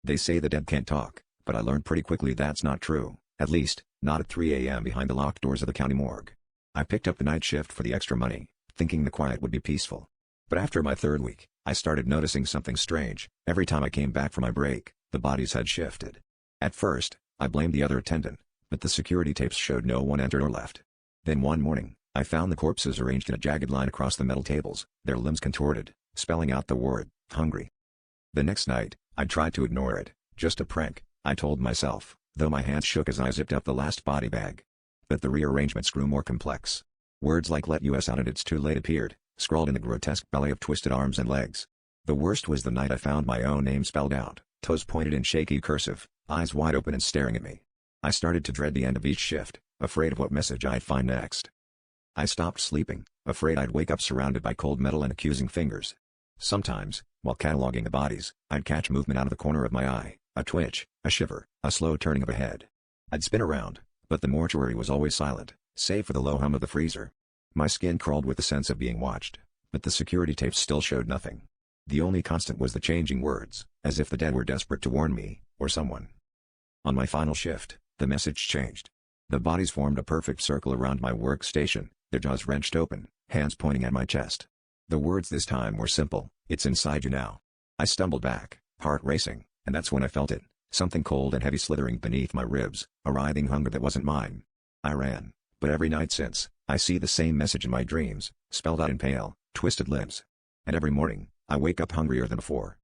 They say the dead can't talk, but I learned pretty quickly that's not true, at least, not at 3 a.m. behind the locked doors of the county morgue. I picked up the night shift for the extra money, thinking the quiet would be peaceful. But after my third week, I started noticing something strange. Every time I came back for my break, the bodies had shifted. At first, I blamed the other attendant, but the security tapes showed no one entered or left. Then one morning, I found the corpses arranged in a jagged line across the metal tables, their limbs contorted, spelling out the word, hungry. The next night, I tried to ignore it, just a prank, I told myself, though my hands shook as I zipped up the last body bag. But the rearrangements grew more complex. Words like "let us out" and "it's too late" appeared, scrawled in a grotesque ballet of twisted arms and legs. The worst was the night I found my own name spelled out, toes pointed in shaky cursive, eyes wide open and staring at me. I started to dread the end of each shift, afraid of what message I'd find next. I stopped sleeping, afraid I'd wake up surrounded by cold metal and accusing fingers. Sometimes, while cataloging the bodies, I'd catch movement out of the corner of my eye, a twitch, a shiver, a slow turning of a head. I'd spin around, but the mortuary was always silent, save for the low hum of the freezer. My skin crawled with the sense of being watched, but the security tapes still showed nothing. The only constant was the changing words, as if the dead were desperate to warn me, or someone. On my final shift, the message changed. The bodies formed a perfect circle around my workstation, their jaws wrenched open, hands pointing at my chest. The words this time were simple, "It's inside you now." I stumbled back, heart racing, and that's when I felt it, something cold and heavy slithering beneath my ribs, a writhing hunger that wasn't mine. I ran, but every night since, I see the same message in my dreams, spelled out in pale, twisted lips. And every morning, I wake up hungrier than before.